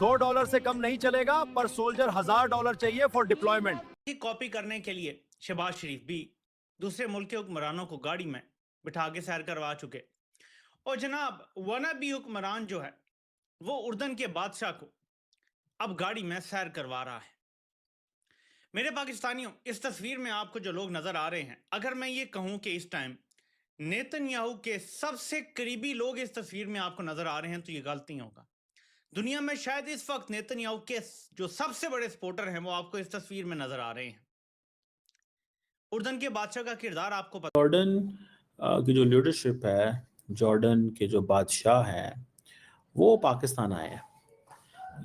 $100 से कम नहीं चलेगा, पर सोल्जर $1000 चाहिए फॉर डिप्लॉयमेंट। कॉपी करने के लिए शहबाज शरीफ भी दूसरे मुल्क के हुक्मरानों को गाड़ी में बिठा के सैर करवा चुके। और जनाब वनाबी हुक्मरान जो है वो उर्दन के बादशाह को अब गाड़ी में सैर करवा रहा है। मेरे पाकिस्तानियों, इस तस्वीर में आपको जो लोग नजर आ रहे हैं, अगर मैं ये कहूं कि इस टाइम नेतन्याहू के सबसे करीबी लोग इस तस्वीर में आपको नजर आ रहे हैं, तो ये गलती होगा। दुनिया में शायद इस वक्त नेतन्याहू के जो सबसे बड़े सपोर्टर हैं वो आपको इस तस्वीर में नजर आ रहे हैं। उर्दन के बादशाह का किरदार आपको पता। जॉर्डन की जो लीडरशिप है, जॉर्डन के जो बादशाह हैं, वो पाकिस्तान आए हैं।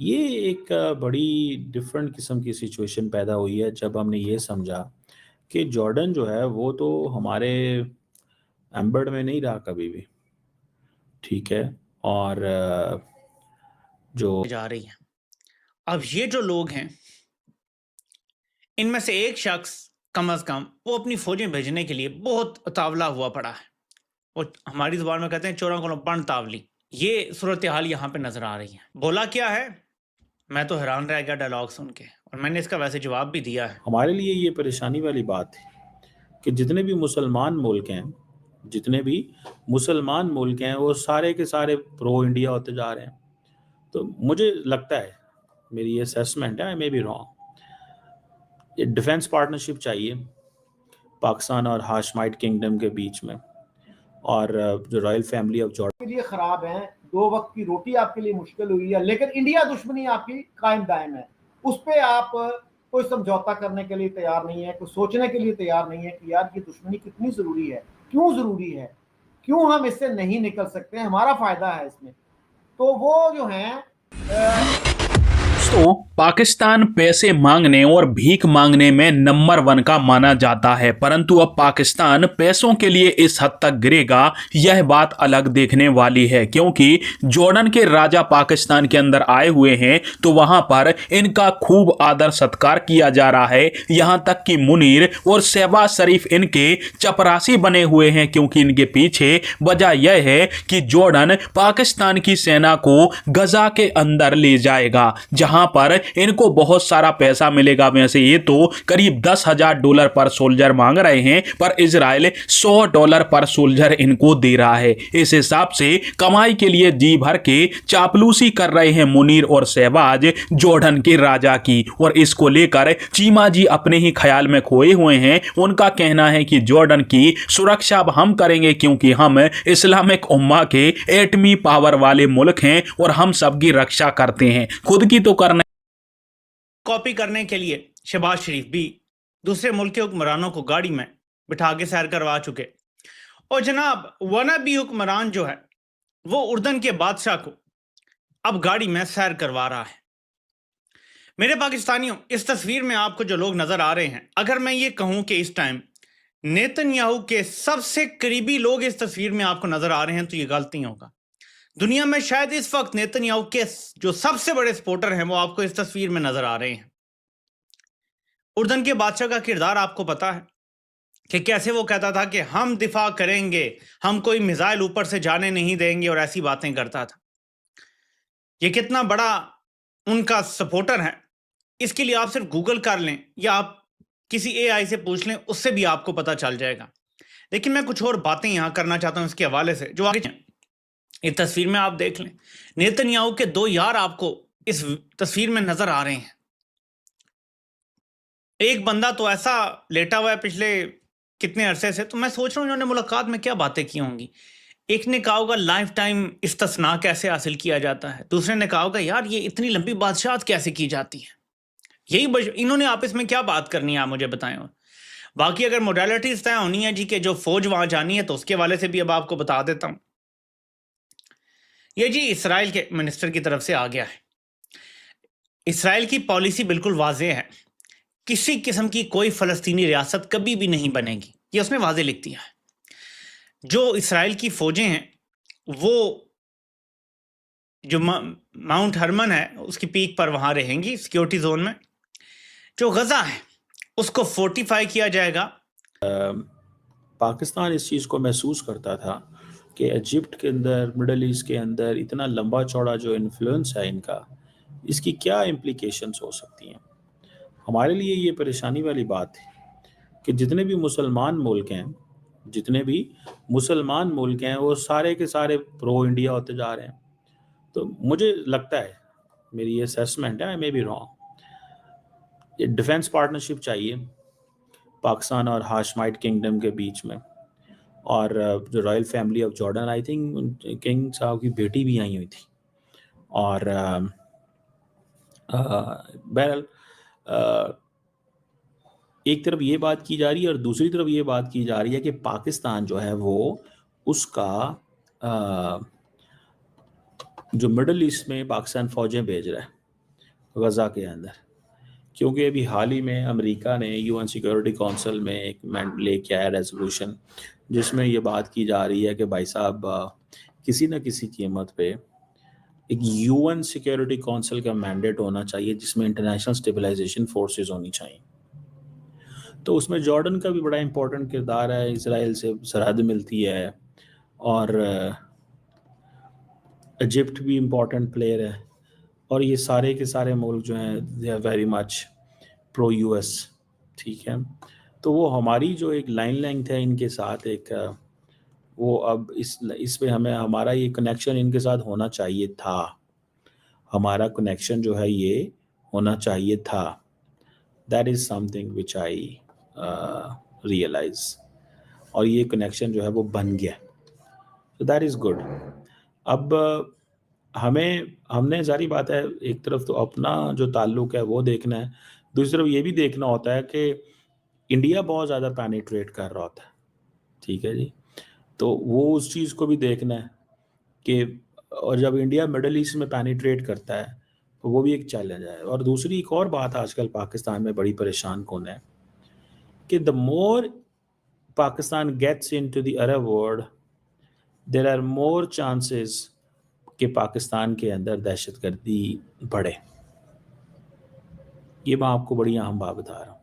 ये एक बड़ी डिफरेंट किस्म की सिचुएशन पैदा हुई है जब हमने ये समझा कि जॉर्डन जो है वो तो हमारे एम्बर्ड में नहीं रहा कभी भी, ठीक है। और जो जा रही है, अब ये जो लोग हैं इनमें से एक शख्स कम अज कम वो अपनी फौजें भेजने के लिए बहुत उतावला हुआ पड़ा है। और हमारी जुबान में कहते हैं चोरा को पण तावली। ये सूरत हाल यहाँ पे नजर आ रही है। बोला क्या है, मैं तो हैरान रह गया डायलॉग सुन के, और मैंने इसका वैसे जवाब भी दिया है। हमारे लिए ये परेशानी वाली बात है कि जितने भी मुसलमान मुल्क हैं, वो सारे के सारे प्रो इंडिया होते जा रहे हैं। तो मुझे लगता है, मेरी ये असेसमेंट है, आई मे बी रॉन्ग, ये डिफेंस पार्टनरशिप चाहिए पाकिस्तान और हाशमाइट किंगडम के बीच में। और जो रॉयल फैमिली ऑफ जॉर्डन के लिए खराब है, 2 वक्त की रोटी आपके लिए मुश्किल हुई है, लेकिन इंडिया दुश्मनी आपकी कायम दायम है। उस पे आप कोई समझौता करने के लिए तैयार नहीं है, कोई सोचने के लिए तैयार नहीं है कि यार ये दुश्मनी कितनी जरूरी है, क्यों जरूरी है, क्यों हम इससे नहीं निकल सकते, हमारा फायदा है इसमें। तो वो जो है दोस्तों, पाकिस्तान पैसे मांगने और भीख मांगने में नंबर 1 का माना जाता है, परंतु अब पाकिस्तान पैसों के लिए इस हद तक गिरेगा, यह बात अलग देखने वाली है। क्योंकि जॉर्डन के राजा पाकिस्तान के अंदर आए हुए हैं तो वहां पर इनका खूब आदर सत्कार किया जा रहा है। यहां तक कि मुनीर और शहबाज शरीफ इनके चपरासी बने हुए हैं, क्योंकि इनके पीछे वजह यह है कि जॉर्डन पाकिस्तान की सेना को गजा के अंदर ले जाएगा, जहां पर इनको बहुत सारा पैसा मिलेगा। वैसे ये तो करीब $10,000 पर सोल्जर मांग रहे हैं, पर इजराइल $100 पर सोल्जर इनको दे रहा है। इस हिसाब से कमाई के लिए जी भर के चापलूसी कर रहे हैं मुनीर और शहबाज जॉर्डन के राजा की। और इसको लेकर चीमा जी अपने ही ख्याल में खोए हुए हैं। उनका कहना है कि जॉर्डन की सुरक्षा अब हम करेंगे, क्योंकि हम इस्लामिक उम्मा के एटमी पावर वाले मुल्क हैं और हम सबकी रक्षा करते हैं, खुद की तो करना। कॉपी करने के लिए शहबाज शरीफ भी दूसरे मुल्क के हुक्मरानों को गाड़ी में बिठा के सैर करवा चुके। और जनाब वनाबी हुक्मरान जो है वो उर्दन के बादशाह को अब गाड़ी में सैर करवा रहा है। मेरे पाकिस्तानियों, इस तस्वीर में आपको जो लोग नजर आ रहे हैं, अगर मैं ये कहूं कि इस टाइम नेतन्याहू के सबसे करीबी लोग इस तस्वीर में आपको नजर आ रहे हैं, तो ये गलती होगा। दुनिया में शायद इस वक्त नेतन्याहू के जो सबसे बड़े सपोर्टर हैं वो आपको इस तस्वीर में नजर आ रहे हैं। उर्दन के बादशाह का किरदार आपको पता है कि कैसे वो कहता था कि हम दिफा करेंगे, हम कोई मिसाइल ऊपर से जाने नहीं देंगे, और ऐसी बातें करता था। ये कितना बड़ा उनका सपोर्टर है, इसके लिए आप सिर्फ गूगल कर लें या आप किसी एआई से पूछ लें, उससे भी आपको पता चल जाएगा। लेकिन मैं कुछ और बातें यहां करना चाहता हूं इसके हवाले से, जो आगे इस तस्वीर में आप देख लें। नेतन्याहू के 2 यार आपको इस तस्वीर में नजर आ रहे हैं। एक बंदा तो ऐसा लेटा हुआ है पिछले कितने अरसे से, तो मैं सोच रहा हूं इन्होंने मुलाकात में क्या बातें की होंगी। एक ने कहा होगा लाइफ टाइम इस्तिस्ना कैसे हासिल किया जाता है, दूसरे ने कहा होगा यार ये इतनी लंबी बादशाहत कैसे की जाती है। यही इन्होंने आपस में क्या बात करनी है, आप मुझे बताएं। और बाकी अगर मोडालिटीज तय होनी है जी के जो फौज वहां जानी है, तो उसके वाले से भी अब आपको बता देता हूं। ये जी इसराइल के मिनिस्टर की तरफ से आ गया है। इसराइल की पॉलिसी बिल्कुल वाज़ेह है, किसी किस्म की कोई फ़लस्तीनी रियासत कभी भी नहीं बनेगी, ये उसने वाज़ेह लिख दिया है। जो इसराइल की फ़ौजें हैं वो जो माउंट हरमन है उसकी पीक पर वहाँ रहेंगी सिक्योरिटी जोन में। जो गज़ा है उसको फोर्टिफाई किया जाएगा। पाकिस्तान इस चीज़ को महसूस करता था कि इजिप्ट के अंदर, मिडल ईस्ट के अंदर इतना लंबा चौड़ा जो इन्फ्लुएंस है इनका, इसकी क्या इम्प्लीकेशंस हो सकती हैं। हमारे लिए ये परेशानी वाली बात है कि जितने भी मुसलमान मुल्क हैं वो सारे के सारे प्रो इंडिया होते जा रहे हैं। तो मुझे लगता है, मेरी असेसमेंट है, आई मे बी रॉन्ग, ये डिफेंस पार्टनरशिप चाहिए पाकिस्तान और हाशमाइट किंगडम के बीच में। और जो royal family of Jordan, I think king साहब की बेटी भी आई हुई थी। और बहरहाल एक तरफ ये बात की जा रही है और दूसरी तरफ ये बात की जा रही है कि पाकिस्तान जो है वो उसका जो मिडल ईस्ट में पाकिस्तान फ़ौजें भेज रहा है गज़ा के अंदर, क्योंकि अभी हाल ही में अमेरिका ने यूएन सिक्योरिटी काउंसिल में एक लेके आया रेजोल्यूशन जिसमें ये बात की जा रही है कि भाई साहब किसी न किसी कीमत पे एक यूएन सिक्योरिटी काउंसिल का मैंडेट होना चाहिए जिसमें इंटरनेशनल स्टेबलाइजेशन फोर्सेस होनी चाहिए। तो उसमें जॉर्डन का भी बड़ा इंपॉर्टेंट किरदार है, इसराइल से सरहद मिलती है, और इजिप्ट भी इम्पॉर्टेंट प्लेयर है, और ये सारे के सारे मुल्क जो हैं they are very much pro US. ठीक है, तो वो हमारी जो एक लाइन लेंथ है इनके साथ एक वो अब इस पे हमें हमारा ये कनेक्शन इनके साथ होना चाहिए था, हमारा कनेक्शन जो है ये होना चाहिए था। That is something which I realise, और ये कनेक्शन जो है वो बन गया, तो दैट इज़ गुड। अब हमने जारी बात है, एक तरफ तो अपना जो ताल्लुक है वो देखना है, दूसरी तरफ ये भी देखना होता है कि इंडिया बहुत ज़्यादा पेनिट्रेट कर रहा होता है। ठीक है जी, तो वो उस चीज़ को भी देखना है कि, और जब इंडिया मिडल ईस्ट में पेनिट्रेट करता है तो वो भी एक चैलेंज है। और दूसरी एक और बात आजकल पाकिस्तान में बड़ी परेशान कौन है कि the more Pakistan gets into the Arab world there are more chances कि पाकिस्तान के अंदर दहशतगर्दी बढ़े। ये मैं आपको बड़ी अहम बात बता रहा हूँ।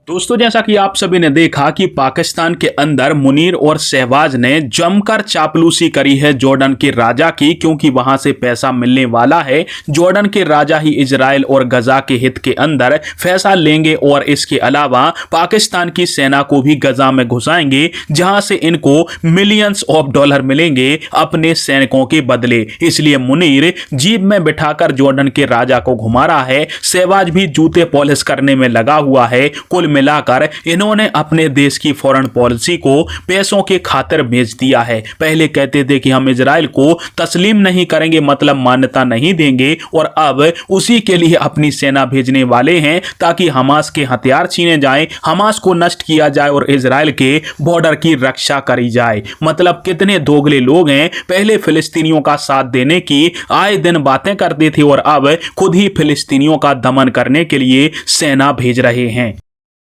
दोस्तों, जैसा कि आप सभी ने देखा कि पाकिस्तान के अंदर मुनीर और शहबाज ने जमकर चापलूसी करी है जॉर्डन के राजा की, क्योंकि वहां से पैसा मिलने वाला है। जॉर्डन के राजा ही इजराइल और गजा के हित के अंदर फैसला लेंगे और इसके अलावा पाकिस्तान की सेना को भी गजा में घुसाएंगे, जहां से इनको मिलियंस ऑफ डॉलर मिलेंगे अपने सैनिकों के बदले। इसलिए मुनीर जीप में बिठाकर जॉर्डन के राजा को घुमा रहा है, शहबाज भी जूते पॉलिश करने में लगा हुआ है। कुल मिलाकर इन्होंने अपने देश की फॉरेन पॉलिसी को पैसों के खातिर बेच दिया है। पहले कहते थे कि हम इजराइल को तस्लीम नहीं करेंगे, मतलब मान्यता नहीं देंगे, और अब उसी के लिए अपनी सेना भेजने वाले हैं ताकि हमास के हथियार छीने जाएं, हमास को नष्ट किया जाए और इजराइल के बॉर्डर की रक्षा करी जाए। मतलब कितने दोगले लोग हैं। पहले फिलिस्तीनियों का साथ देने की आए दिन बातें करते थे और अब खुद ही फिलिस्तीनियों का दमन करने के लिए सेना भेज रहे हैं।